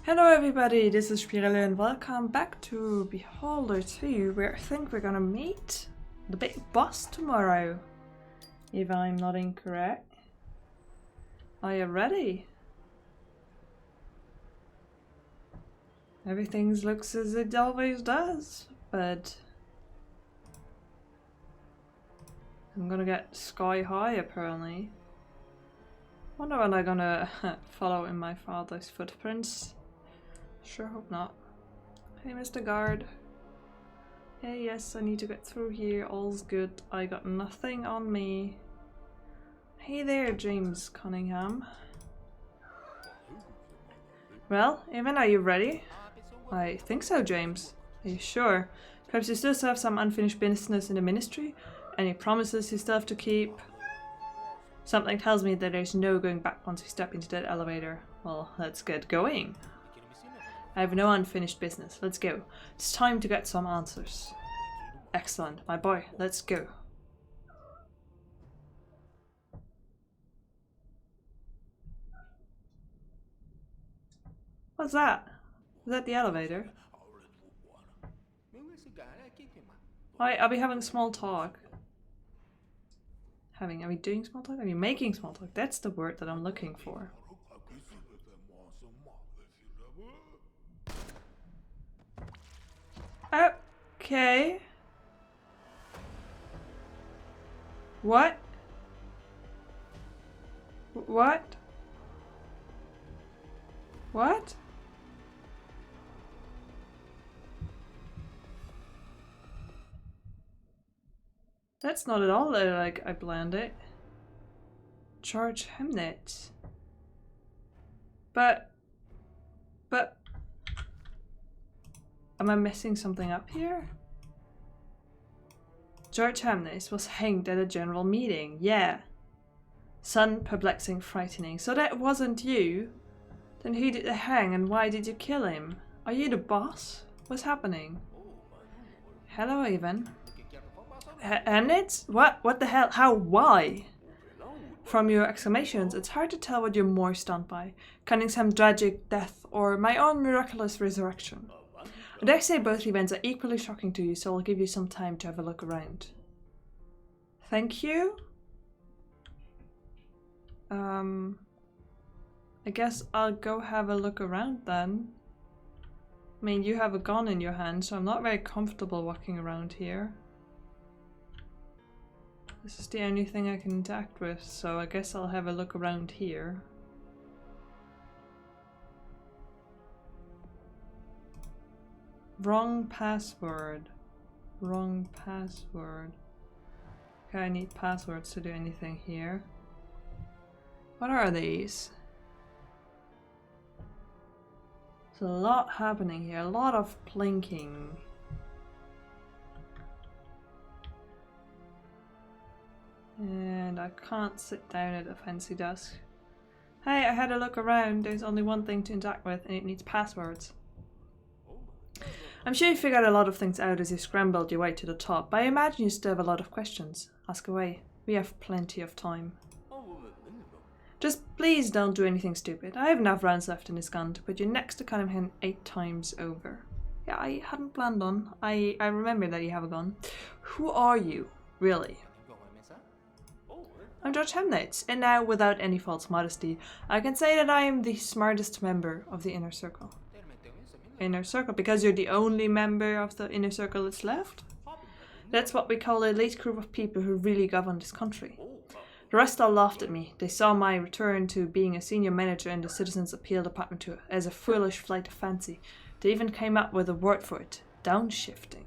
Hello everybody, this is Spirelli and welcome back to Beholder2, where I think we're gonna meet the big boss tomorrow, if I'm not incorrect. Are you ready? Everything looks as it always does, but I'm gonna get sky high apparently. Wonder when I'm gonna follow in my father's footprints. Sure hope not. Hey Mr. Guard. Hey, yes, I need to get through here. All's good. I got nothing on me. Hey there, James Cunningham. Well, Evan, are you ready? I think so, James. Are you sure? Perhaps you still have some unfinished business in the ministry? Any promises you still have to keep? Something tells me that there's no going back once we step into that elevator. Well, let's get going. I have no unfinished business. Let's go. It's time to get some answers. Excellent, my boy. Let's go. What's that? Is that the elevator? Why are we having small talk? Are we doing small talk? Are we making small talk? That's the word that I'm looking for. Okay. What? What? What? That's not at all like I planned it. Charge Hemnet. But am I messing something up here? George Hamnes was hanged at a general meeting. Yeah. Son, perplexing, frightening. So that wasn't you? Then who did they hang and why did you kill him? Are you the boss? What's happening? Hello, Ivan. Hamnets? What? What the hell? How? Why? From your exclamations, it's hard to tell what you're more stunned by. Cunningham's tragic death or my own miraculous resurrection. I dare say both events are equally shocking to you, so I'll give you some time to have a look around. Thank you. I guess I'll go have a look around then. I mean, you have a gun in your hand, so I'm not very comfortable walking around here. This is the only thing I can interact with, so I guess I'll have a look around here. Wrong password. Wrong password. Okay, I need passwords to do anything here. What are these? There's a lot happening here, a lot of plinking. And I can't sit down at a fancy desk. Hey, I had a look around. There's only one thing to interact with and it needs passwords. I'm sure you figured a lot of things out as you scrambled your way to the top, but I imagine you still have a lot of questions. Ask away. We have plenty of time. Just please don't do anything stupid. I have enough rounds left in this gun to put you next to Cunningham 8 times over. Yeah, I hadn't planned on. I remember that you have a gun. Who are you, really? I'm Judge Hemnates, and now, without any false modesty, I can say that I am the smartest member of the Inner Circle. Inner Circle? Because you're the only member of the Inner Circle that's left? That's what we call an elite group of people who really govern this country. The rest all laughed at me. They saw my return to being a senior manager in the Citizens Appeal Department as a foolish flight of fancy. They even came up with a word for it. Downshifting.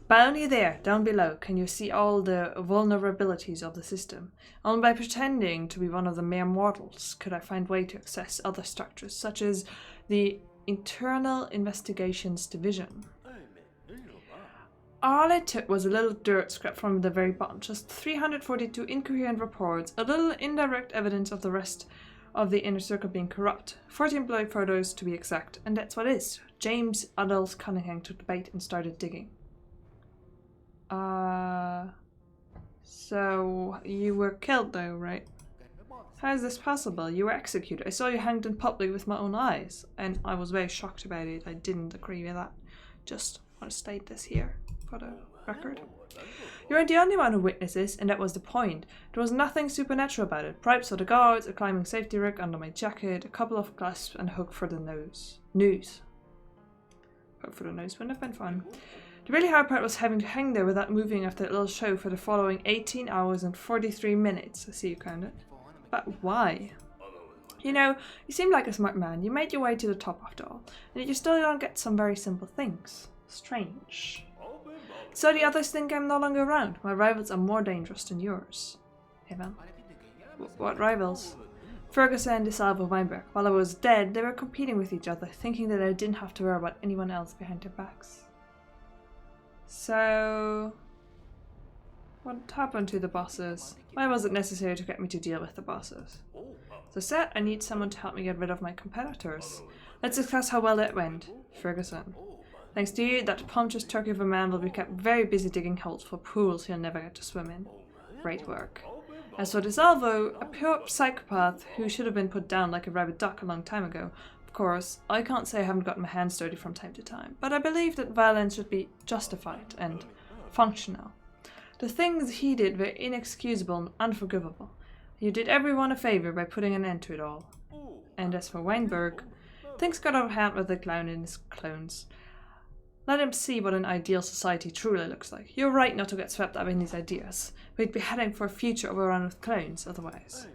But only there, down below, can you see all the vulnerabilities of the system. Only by pretending to be one of the mere mortals could I find way to access other structures, such as the Internal Investigations Division. All it took was a little dirt scrap from the very bottom, just 342 incoherent reports, a little indirect evidence of the rest of the Inner Circle being corrupt, 14 blurry photos to be exact, and that's what it is. James Adolph Cunningham took the bait and started digging. So you were killed though, right? How is this possible? You were executed. I saw you hanged in public with my own eyes. And I was very shocked about it. I didn't agree with that. Just want to state this here for the record. You weren't the only one who witnessed this, and that was the point. There was nothing supernatural about it. Bribes for the guards, a climbing safety rig under my jacket, a couple of clasps, and a hook for the nose. Hook for the nose wouldn't have been fun. The really hard part was having to hang there without moving after that little show for the following 18 hours and 43 minutes. I see you counted. But why? You know, you seem like a smart man. You made your way to the top after all. And yet you still don't get some very simple things. Strange. So the others think I'm no longer around. My rivals are more dangerous than yours. Evan. What rivals? Ferguson and DeSalvo Weinberg. While I was dead, they were competing with each other, thinking that I didn't have to worry about anyone else behind their backs. So... what happened to the bosses? Why was it necessary to get me to deal with the bosses? So said, I need someone to help me get rid of my competitors. Let's discuss how well that went. Ferguson. Thanks to you, that punchless turkey of a man will be kept very busy digging holes for pools he'll never get to swim in. Great work. As for DeSalvo, a pure psychopath who should have been put down like a rabid duck a long time ago. Of course, I can't say I haven't gotten my hands dirty from time to time, but I believe that violence should be justified and functional. The things he did were inexcusable and unforgivable. You did everyone a favor by putting an end to it all. And as for Weinberg, things got out of hand with the clown and his clones. Let him see what an ideal society truly looks like. You're right not to get swept up in these ideas. We'd be heading for a future overrun with clones otherwise.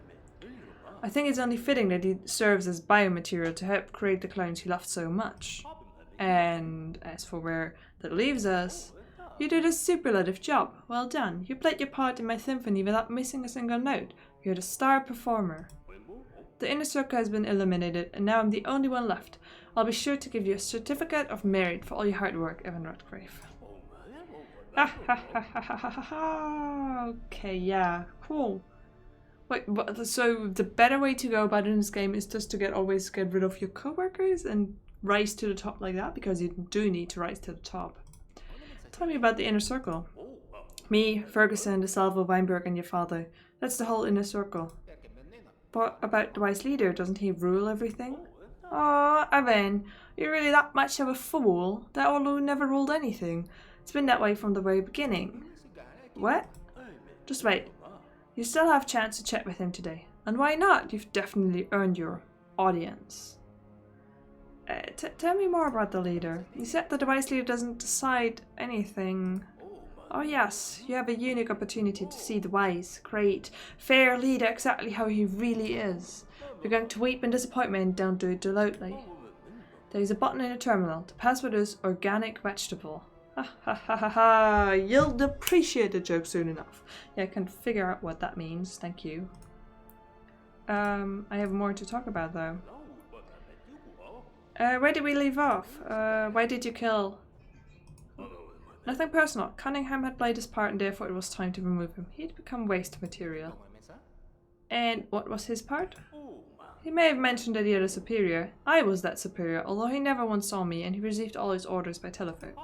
I think it's only fitting that he serves as biomaterial to help create the clones he loved so much. And as for where that leaves us, you did a superlative job. Well done. You played your part in my symphony without missing a single note. You're the star performer. The inner circle has been eliminated, and now I'm the only one left. I'll be sure to give you a certificate of merit for all your hard work, Evan Redgrave. Okay, yeah, cool. Wait, so the better way to go about it in this game is just to always get rid of your coworkers and rise to the top like that? Because you do need to rise to the top. Tell me about the inner circle. Me, Ferguson, DeSalvo, Weinberg, and your father. That's the whole inner circle. But about the wise leader, doesn't he rule everything? Oh, Evan, you're really that much of a fool? That old who never ruled anything. It's been that way from the very beginning. What? Just wait. You still have a chance to chat with him today. And why not? You've definitely earned your audience. Tell me more about the leader. You said that the wise leader doesn't decide anything. Oh yes, you have a unique opportunity to see the wise, great, fair leader exactly how he really is. You're going to weep in disappointment and don't do it devoutly. There is a button in the terminal. The password is organic vegetable. Ha ha ha ha ha! You'll appreciate the joke soon enough. Yeah, I can figure out what that means. Thank you. I have more to talk about though. Where did we leave off? Why did you kill? Nothing personal. Cunningham had played his part and therefore it was time to remove him. He'd become waste material. And what was his part? He may have mentioned that he had a superior. I was that superior, although he never once saw me and he received all his orders by telephone.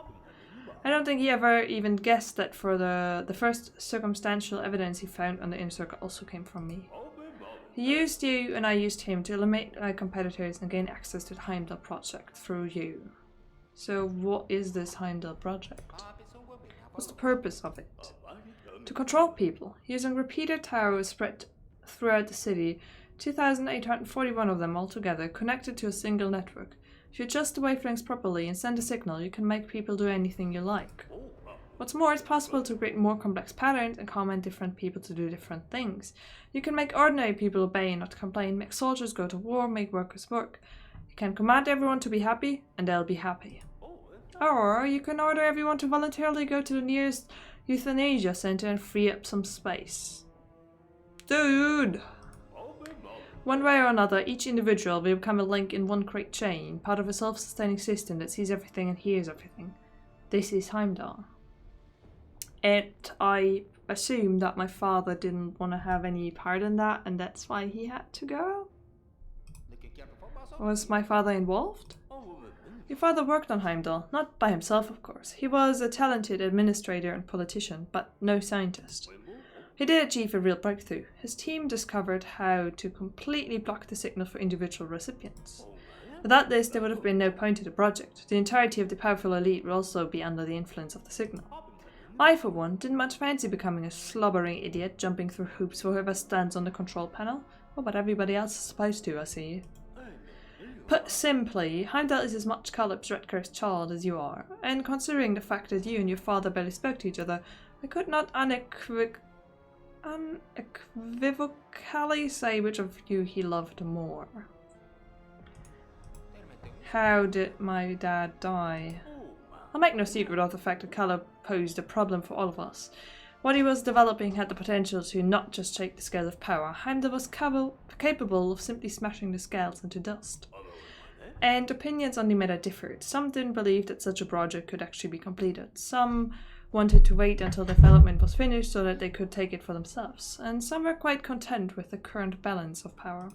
I don't think he ever even guessed that for the first circumstantial evidence he found on the inner circle also came from me. He used you and I used him to eliminate my competitors and gain access to the Heimdall project through you. So what is this Heimdall project? What's the purpose of it? To control people, using repeater towers spread throughout the city, 2,841 of them altogether, connected to a single network. If you adjust the wavelengths properly and send a signal, you can make people do anything you like. What's more, it's possible to create more complex patterns and command different people to do different things. You can make ordinary people obey and not complain, make soldiers go to war, make workers work. You can command everyone to be happy, and they'll be happy. Or you can order everyone to voluntarily go to the nearest euthanasia center and free up some space. Dude! One way or another, each individual will become a link in one great chain, part of a self-sustaining system that sees everything and hears everything. This is Heimdall. And I assume that my father didn't want to have any part in that, and that's why he had to go? Was my father involved? Your father worked on Heimdall, not by himself of course. He was a talented administrator and politician, but no scientist. He did achieve a real breakthrough. His team discovered how to completely block the signal for individual recipients. Without this, there would have been no point to the project. The entirety of the powerful elite would also be under the influence of the signal. I, for one, didn't much fancy becoming a slobbering idiot jumping through hoops for whoever stands on the control panel. Oh, but everybody else is supposed to, I see. Put simply, Heimdall is as much Caleb's red-cursed child as you are, and considering the fact that you and your father barely spoke to each other, I could not unequivocally say which of you he loved more. How did my dad die? I'll make no secret of the fact that Caleb posed a problem for all of us. What he was developing had the potential to not just shake the scale of power. Heimdall was capable of simply smashing the scales into dust. And opinions on the matter differed. Some didn't believe that such a project could actually be completed. Some wanted to wait until development was finished so that they could take it for themselves. And some were quite content with the current balance of power.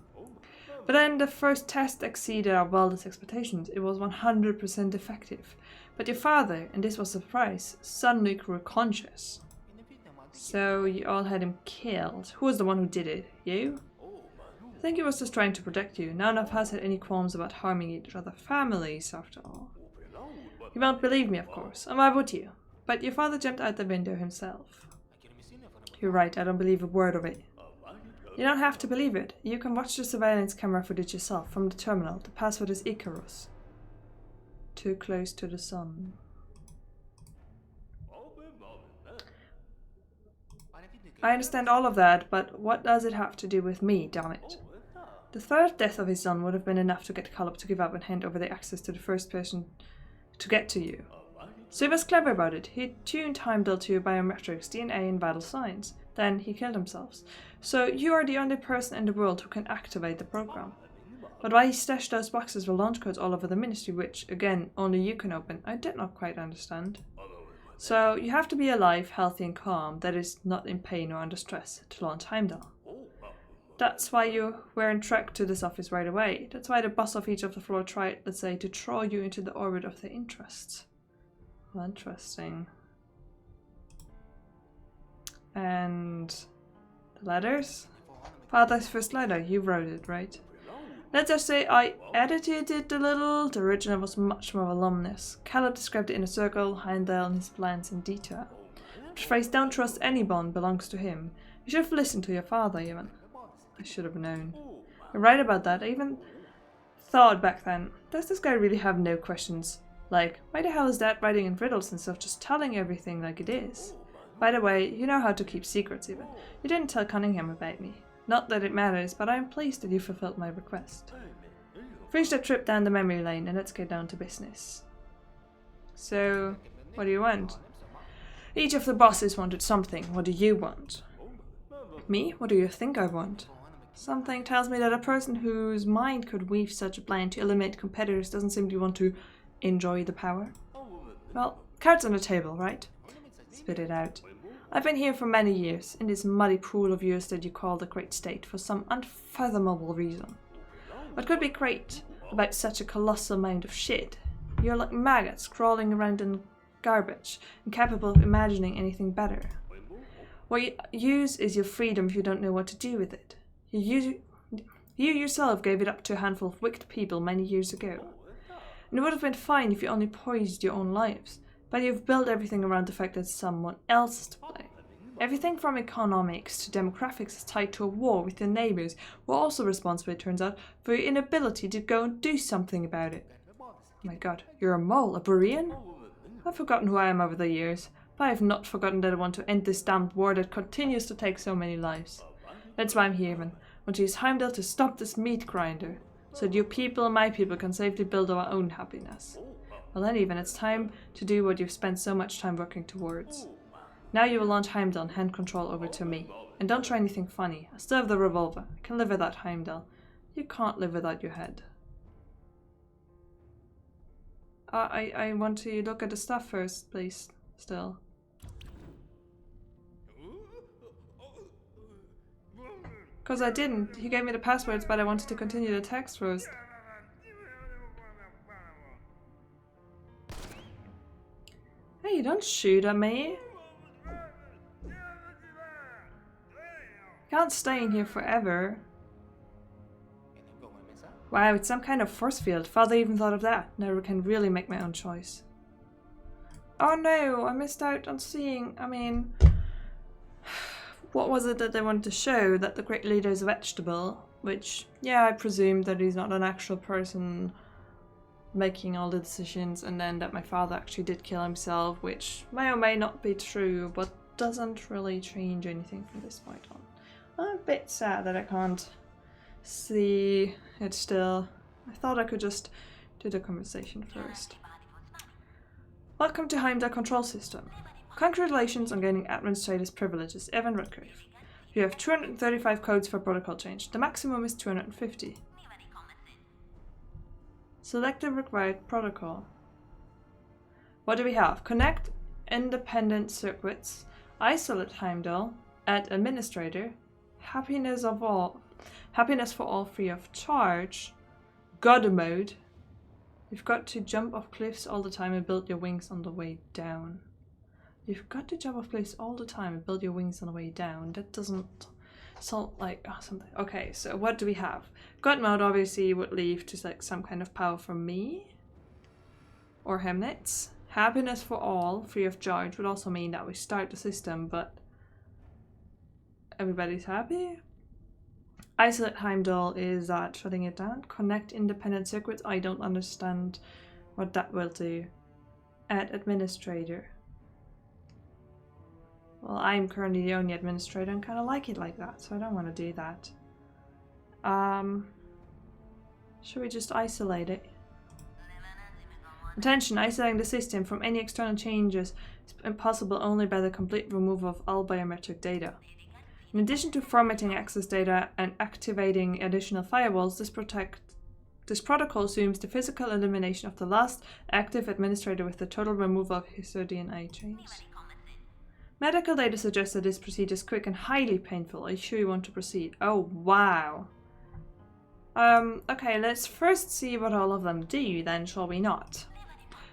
But then the first test exceeded our wildest expectations. It was 100% effective. But your father, and this was a surprise, suddenly grew conscious. So you all had him killed. Who was the one who did it? You? I think he was just trying to protect you. None of us had any qualms about harming each other's families, after all. You won't believe me, of course, and why would you? But your father jumped out the window himself. You're right, I don't believe a word of it. You don't have to believe it. You can watch the surveillance camera footage yourself from the terminal. The password is Icarus. Too close to the sun. I understand all of that, but what does it have to do with me, damn it? The third death of his son would have been enough to get Caleb to give up and hand over the access to the first person to get to you. So he was clever about it. He tuned Heimdall to your biometrics, DNA and vital signs. Then he killed himself. So you are the only person in the world who can activate the program. But why he stashed those boxes with launch codes all over the ministry, which, again, only you can open, I did not quite understand. So you have to be alive, healthy and calm, that is, not in pain or under stress, to launch Heimdall. That's why you weren't tracked to this office right away. That's why the boss of each of the floor tried, let's say, to draw you into the orbit of their interests. Well, interesting. And the letters? Father's first letter, you wrote it, right? Let's just say I edited it a little. The original was much more voluminous. Caleb described the inner circle, Heimdall and his plans in detail. The phrase "don't trust anyone" belongs to him. You should have listened to your father, even. I should have known. You're right about that. I even thought back then, does this guy really have no questions? Like, why the hell is Dad writing in riddles instead of just telling everything like it is? By the way, you know how to keep secrets even. You didn't tell Cunningham about me. Not that it matters, but I am pleased that you fulfilled my request. Finish that trip down the memory lane and let's get down to business. So, what do you want? Each of the bosses wanted something. What do you want? Me? What do you think I want? Something tells me that a person whose mind could weave such a plan to eliminate competitors doesn't simply want to enjoy the power. Well, cards on the table, right? Spit it out. I've been here for many years, in this muddy pool of yours that you call the great state, for some unfathomable reason. What could be great about such a colossal mound of shit? You're like maggots crawling around in garbage, incapable of imagining anything better. What you use is your freedom if you don't know what to do with it. You yourself gave it up to a handful of wicked people many years ago. And it would have been fine if you only poised your own lives. But you've built everything around the fact that someone else is to blame. Everything from economics to demographics is tied to a war with your neighbors, who are also responsible, it turns out, for your inability to go and do something about it. Oh my god, you're a mole, a Borean? I've forgotten who I am over the years, but I have not forgotten that I want to end this damned war that continues to take so many lives. That's why I'm here, man. I want to use Heimdall to stop this meat grinder, so that your people and my people can safely build our own happiness. Well then even, it's time to do what you've spent so much time working towards. Now you will launch Heimdall and hand control over to me. And don't try anything funny. I still have the revolver. I can live without Heimdall. You can't live without your head. I want to look at the stuff first, please. Still. Because I didn't. He gave me the passwords, but I wanted to continue the text first. Hey, don't shoot at me. can't stay in here forever. Wow, it's some kind of force field. Father even thought of that. Now I can really make my own choice. Oh no, I missed out on seeing, I mean... What was it that they wanted to show? That the great leader is a vegetable? Which, yeah, I presume that he's not an actual person making all the decisions, and then that my father actually did kill himself, which may or may not be true, but doesn't really change anything from this point on. I'm a bit sad that I can't see it still. I thought I could just do the conversation first. Welcome to Heimdall Control System. Congratulations on gaining administrator's privileges, Evan Redgrave. You have 235 codes for protocol change. The maximum is 250. Select the required protocol. What do we have? Connect independent circuits, isolate Heimdall, add administrator, happiness for all free of charge, God mode. You've got to jump off cliffs all the time and build your wings on the way down. You've got to jump off cliffs all the time and build your wings on the way down. That doesn't sound like something. Okay, so what do we have? God mode obviously would leave to like some kind of power from me or Hemnitz. Happiness for all, free of charge, would also mean that we start the system, but everybody's happy. Isolate Heimdall is that shutting it down. Connect independent circuits. I don't understand what that will do. Add administrator. Well, I'm currently the only administrator and kind of like it like that, so I don't want to do that. Should we just isolate it? Attention, isolating the system from any external changes is impossible only by the complete removal of all biometric data. In addition to formatting access data and activating additional firewalls, this protocol assumes the physical elimination of the last active administrator with the total removal of his DNA chains. Medical data suggests that this procedure is quick and highly painful. Are you sure you want to proceed? Oh, wow. Okay, let's first see what all of them do, then, shall we not?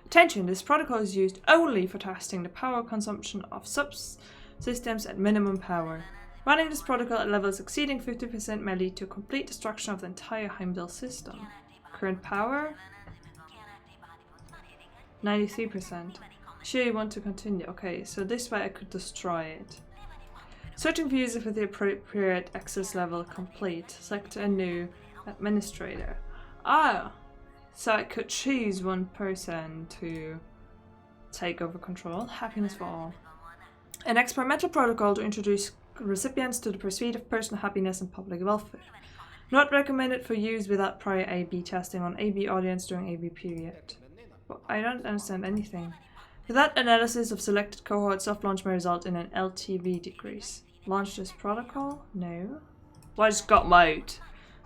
Attention, this protocol is used only for testing the power consumption of subsystems at minimum power. Running this protocol at levels exceeding 50% may lead to complete destruction of the entire Heimdall system. Current power? 93%. Sure you want to continue. Okay, so this way I could destroy it. Searching for users with the appropriate access level complete. Select a new administrator. Ah! So I could choose one person to take over control. Happiness for all. An experimental protocol to introduce recipients to the pursuit of personal happiness and public welfare. Not recommended for use without prior A/B testing on A/B audience during A/B period. Well, I don't understand anything. Without analysis of selected cohorts, soft launch may result in an LTV decrease. Launch this protocol? No. What is God mode?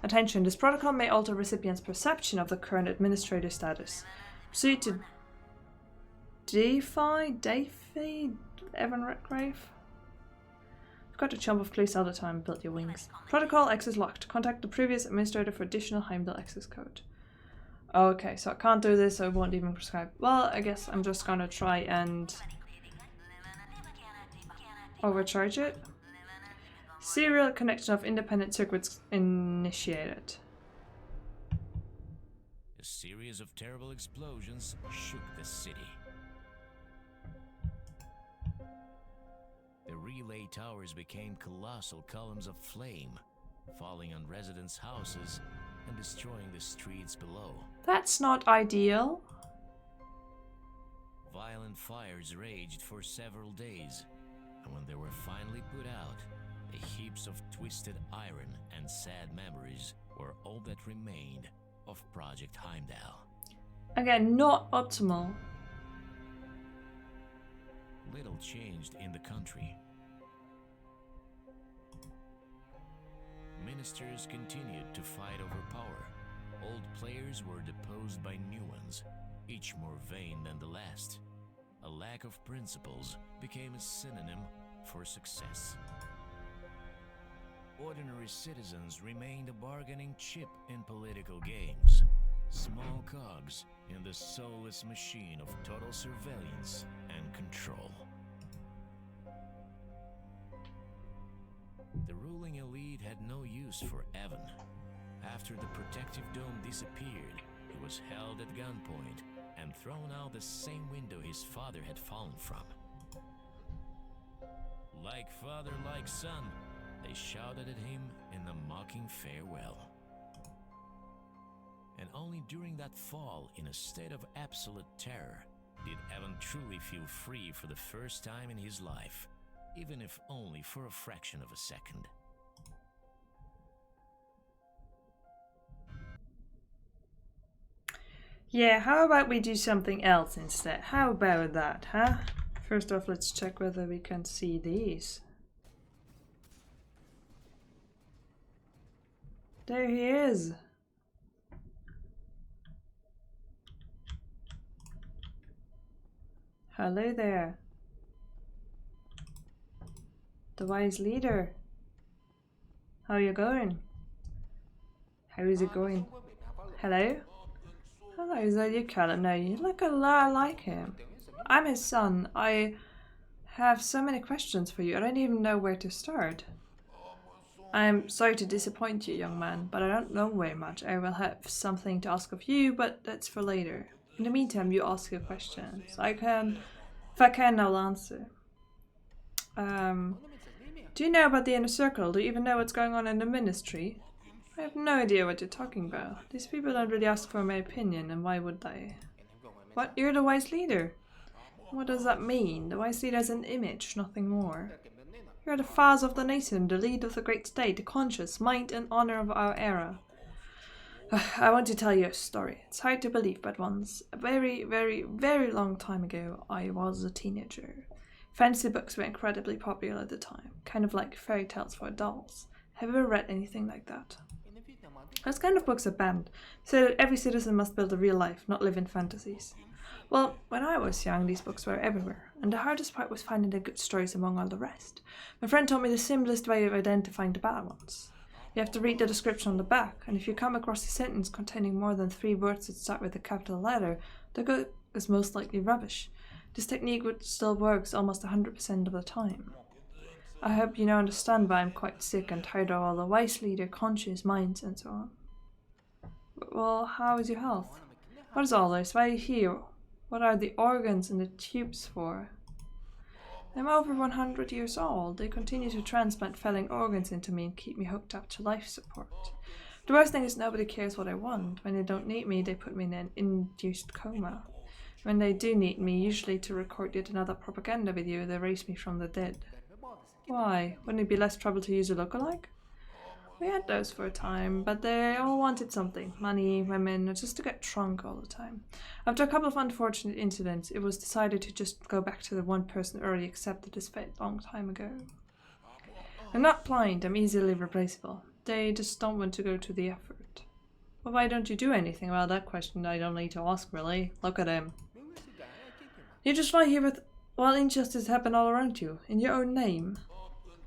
Attention, this protocol may alter recipients' perception of the current administrator status. Proceed to defy Evan Redgrave? You've got to jump off cliffs all the time and build your wings. Protocol access locked. Contact the previous administrator for additional Heimdall access code. Okay, so I can't do this, so I won't even prescribe. Well, I guess I'm just gonna try and overcharge it. Serial connection of independent circuits initiated. A series of terrible explosions shook the city. The relay towers became colossal columns of flame, falling on residents' houses and destroying the streets below. That's not ideal. Violent fires raged for several days, and when they were finally put out, the heaps of twisted iron and sad memories were all that remained of Project Heimdall. Again, not optimal. Little changed in the country. Ministers continued to fight over power. Old players were deposed by new ones, each more vain than the last. A lack of principles became a synonym for success. Ordinary citizens remained a bargaining chip in political games, small cogs in the soulless machine of total surveillance and control. The ruling elite had no use for Evan. After the protective dome disappeared, he was held at gunpoint and thrown out the same window his father had fallen from. Like father, like son, they shouted at him in a mocking farewell. And only during that fall, in a state of absolute terror, did Evan truly feel free for the first time in his life, even if only for a fraction of a second. Yeah, how about we do something else instead? How about that, huh? First off, let's check whether we can see these. There he is. Hello there. The wise leader. How are you going? How is it going? Hello? Hello, is that you, Callum? No, you look a lot like him. I'm his son. I have so many questions for you. I don't even know where to start. I'm sorry to disappoint you, young man, but I don't know very much. I will have something to ask of you, but that's for later. In the meantime, you ask your questions. If I can, I'll answer. Do you know about the inner circle? Do you even know what's going on in the ministry? I have no idea what you're talking about. These people don't really ask for my opinion, and why would they? What? You're the wise leader? What does that mean? The wise leader is an image, nothing more. You're the father of the nation, the lead of the great state, the conscious mind and honor of our era. I want to tell you a story. It's hard to believe, but once, a very, very, very long time ago, I was a teenager. Fantasy books were incredibly popular at the time, kind of like fairy tales for adults. Have you ever read anything like that? Those kind of books are banned, so that every citizen must build a real life, not live in fantasies. Well, when I was young, these books were everywhere, and the hardest part was finding the good stories among all the rest. My friend taught me the simplest way of identifying the bad ones. You have to read the description on the back, and if you come across a sentence containing more than 3 words that start with a capital letter, the book is most likely rubbish. This technique still works almost 100% of the time. I hope you now understand why I'm quite sick and tired of all the wise leader, conscious minds, and so on. Well, how is your health? What is all this? Why are you here? What are the organs and the tubes for? I'm over 100 years old. They continue to transplant failing organs into me and keep me hooked up to life support. The worst thing is nobody cares what I want. When they don't need me, they put me in an induced coma. When they do need me, usually to record yet another propaganda video, they raise me from the dead. Why? Wouldn't it be less trouble to use a lookalike? We had those for a time, but they all wanted something. Money, women, or just to get drunk all the time. After a couple of unfortunate incidents, it was decided to just go back to the one person already accepted his fate a long time ago. I'm not blind, I'm easily replaceable. They just don't want to go to the effort. Well, why don't you do anything? Well, that question I don't need to ask, really. Look at him. You just lie here while injustice happen all around you, in your own name.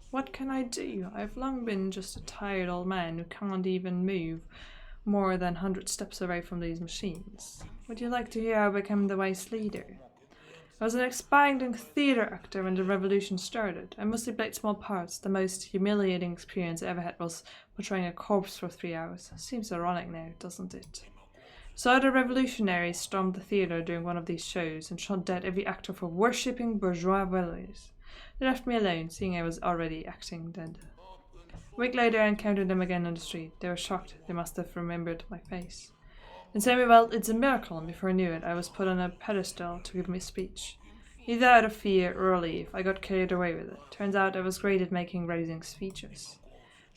What can I do? I've long been just a tired old man who can't even move more than 100 steps away from these machines. Would you like to hear how I became the wise leader? I was an aspiring theatre actor when the revolution started. I mostly played small parts. The most humiliating experience I ever had was portraying a corpse for 3 hours. Seems ironic now, doesn't it? So the revolutionaries stormed the theatre during one of these shows and shot dead every actor for worshipping bourgeois values. They left me alone, seeing I was already acting dead. A week later I encountered them again on the street. They were shocked. They must have remembered my face. They said me, well, it's a miracle, and before I knew it, I was put on a pedestal to give me a speech. Either out of fear or relief, I got carried away with it. Turns out I was great at making rousing speeches.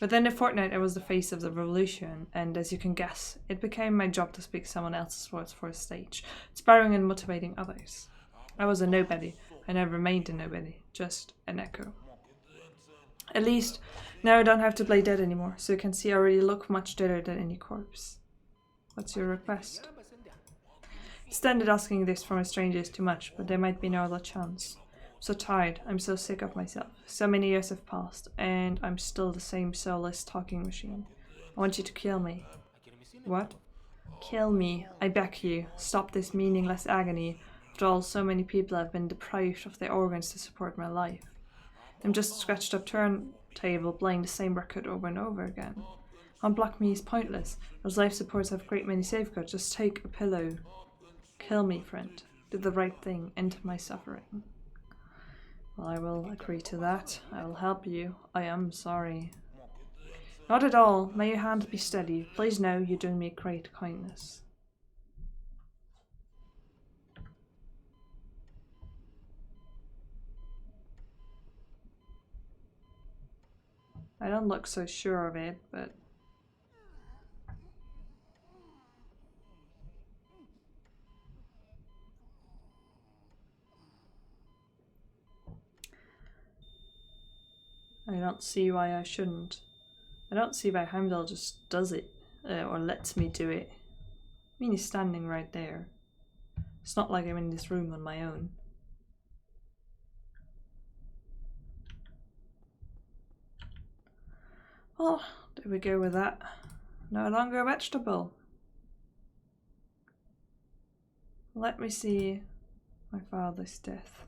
Within a fortnight I was the face of the revolution, and as you can guess, it became my job to speak someone else's words for a stage, inspiring and motivating others. I was a nobody. I never remained a nobody, just an echo. At least, now I don't have to play dead anymore, so you can see I already look much deader than any corpse. What's your request? Standard asking this from a stranger is too much, but there might be no other chance. I'm so tired, I'm so sick of myself. So many years have passed, and I'm still the same soulless talking machine. I want you to kill me. What? Kill me, I beg you. Stop this meaningless agony. After all, so many people have been deprived of their organs to support my life. I'm just a scratched up table playing the same record over and over again. Unblock me is pointless. Those life supports have a great many safeguards. Just take a pillow. Kill me, friend. Do the right thing. End my suffering. Well, I will agree to that. I will help you. I am sorry. Not at all. May your hand be steady. Please know you're doing me a great kindness. I don't look so sure of it, but... I don't see why I shouldn't. I don't see why Heimdall just does it, or lets me do it. I mean, he's standing right there. It's not like I'm in this room on my own. Well, there we go with that. No longer a vegetable. Let me see my father's death.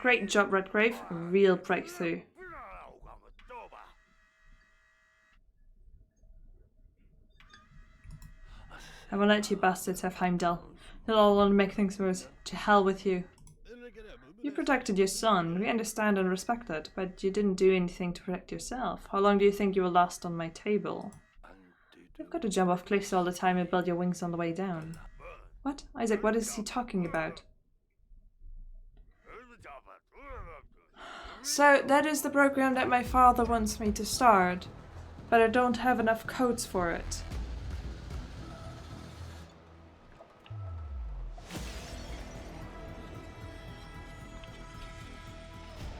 Great job, Redgrave. A real breakthrough. I will let you bastards have Heimdall. They'll all want to make things worse. To hell with you. You protected your son. We understand and respect that, but you didn't do anything to protect yourself. How long do you think you will last on my table? You've got to jump off cliffs all the time and build your wings on the way down. What? Isaac, what is he talking about? So, that is the program that my father wants me to start, but I don't have enough codes for it.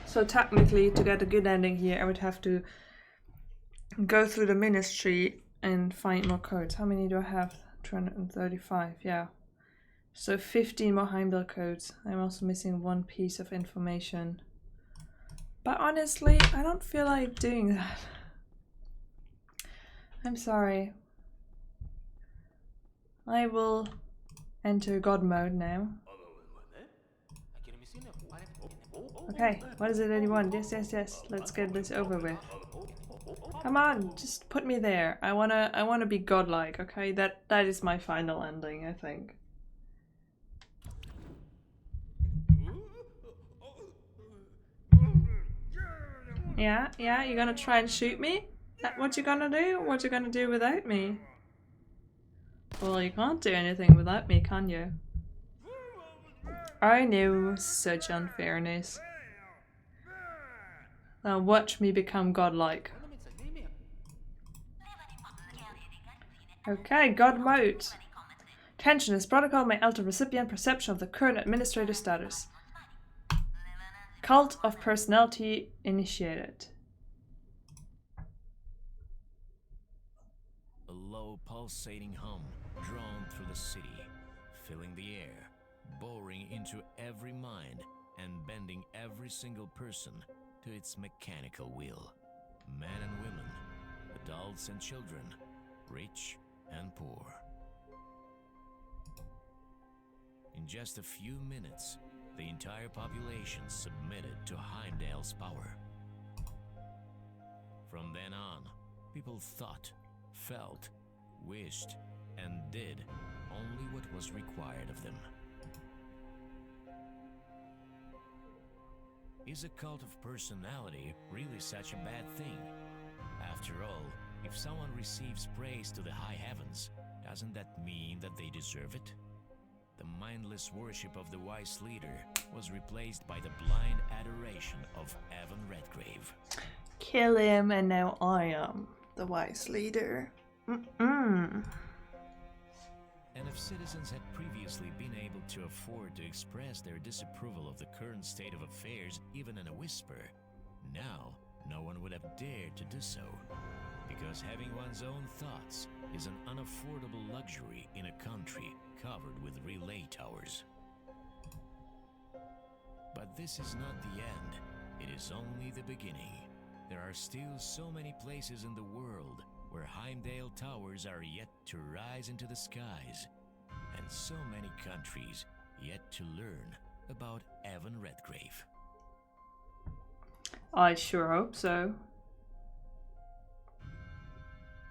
So technically, to get a good ending here, I would have to go through the ministry and find more codes. How many do I have? 235, yeah. So 15 more Heimdall codes. I'm also missing one piece of information. But honestly, I don't feel like doing that. I'm sorry. I will enter God mode now. Okay, what is it that you want? Yes, yes, yes. Let's get this over with. Come on, just put me there. I wanna be godlike, okay? That is my final ending, I think. Yeah, you're gonna try and shoot me? That what you gonna do? What you gonna do without me? Well, you can't do anything without me, can you? I know, such unfairness. Now watch me become godlike. Okay, God mode. Attention, this protocol may alter recipient perception of the current administrator status. Cult of personality initiated. A low pulsating hum drawn through the city, filling the air, boring into every mind and bending every single person to its mechanical will. Men and women, adults and children, rich and poor. In just a few minutes, the entire population submitted to Heimdall's power. From then on, people thought, felt, wished, and did only what was required of them. Is a cult of personality really such a bad thing? After all, if someone receives praise to the high heavens, doesn't that mean that they deserve it? The mindless worship of the wise leader was replaced by the blind adoration of Evan Redgrave. Kill him and now I am the wise leader. And if citizens had previously been able to afford to express their disapproval of the current state of affairs even in a whisper, now no one would have dared to do so. Because having one's own thoughts is an unaffordable luxury in a country covered with relay towers. But this is not the end. It is only the beginning. There are still so many places in the world where Heimdall towers are yet to rise into the skies, and so many countries yet to learn about Evan Redgrave. I sure hope so.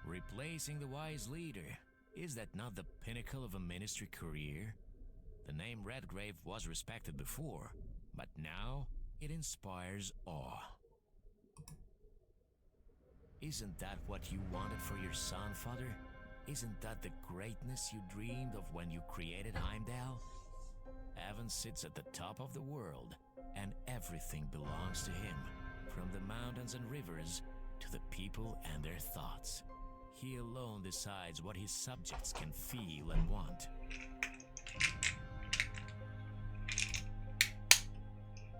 Replacing the wise leader, is that not the pinnacle of a ministry career? The name Redgrave was respected before, but now it inspires awe. Isn't that what you wanted for your son, Father? Isn't that the greatness you dreamed of when you created Heimdall? Evan sits at the top of the world, and everything belongs to him, from the mountains and rivers to the people and their thoughts. He alone decides what his subjects can feel and want.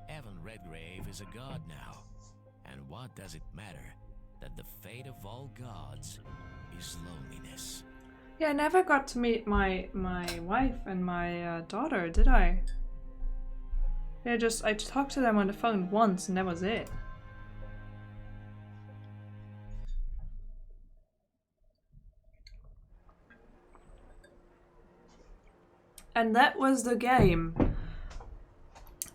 Evan Redgrave is a god now, and what does it matter that the fate of all gods is loneliness? Yeah, I never got to meet my wife and my daughter, did I? Yeah, I talked to them on the phone once and that was it. And that was the game.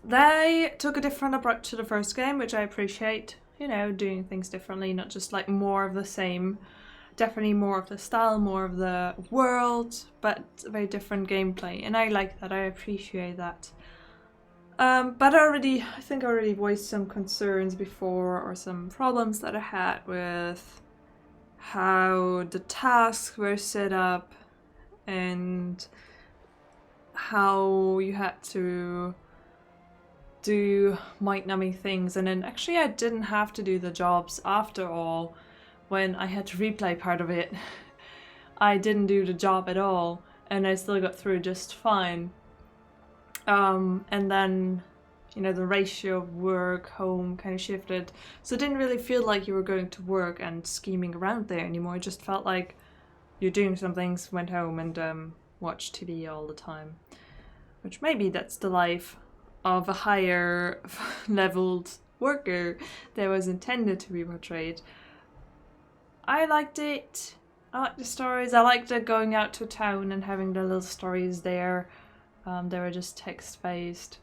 They took a different approach to the first game, which I appreciate. You know, doing things differently, not just like more of the same. Definitely more of the style, more of the world, but very different gameplay. And I like that, I appreciate that. But I think I already voiced some concerns before, or some problems that I had with how the tasks were set up and how you had to do mind-numbing things, and then actually I didn't have to do the jobs after all. When I had to replay part of it, I didn't do the job at all, and I still got through just fine. And then, you know, the ratio of work, home kind of shifted, so it didn't really feel like you were going to work and scheming around there anymore. It just felt like you're doing some things, went home and watched TV all the time. Which maybe that's the life of a higher leveled worker that was intended to be portrayed. I liked it. I liked the stories. I liked it going out to town and having the little stories there. They were just text-based.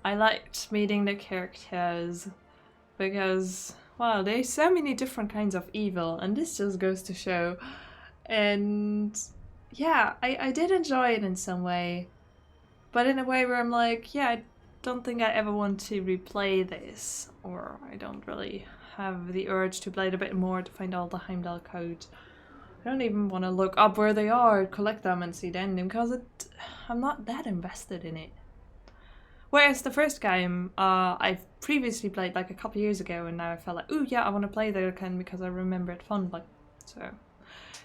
I liked meeting the characters because, wow, there's so many different kinds of evil, and this just goes to show. And yeah, I did enjoy it in some way, but in a way where I'm like, yeah, I don't think I ever want to replay this, or I don't really have the urge to play it a bit more to find all the Heimdall codes. I don't even want to look up where they are, collect them and see the ending, because I'm not that invested in it. Whereas the first game, I've previously played like a couple years ago, and now I felt like, ooh yeah, I want to play that again because I remember it fondly. So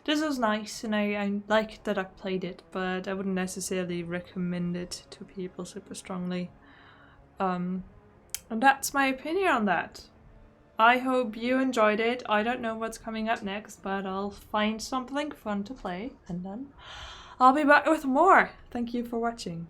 this was nice, and I liked that I played it, but I wouldn't necessarily recommend it to people super strongly. And that's my opinion on that. I hope you enjoyed it. I don't know what's coming up next, but I'll find something fun to play, and then I'll be back with more. Thank you for watching.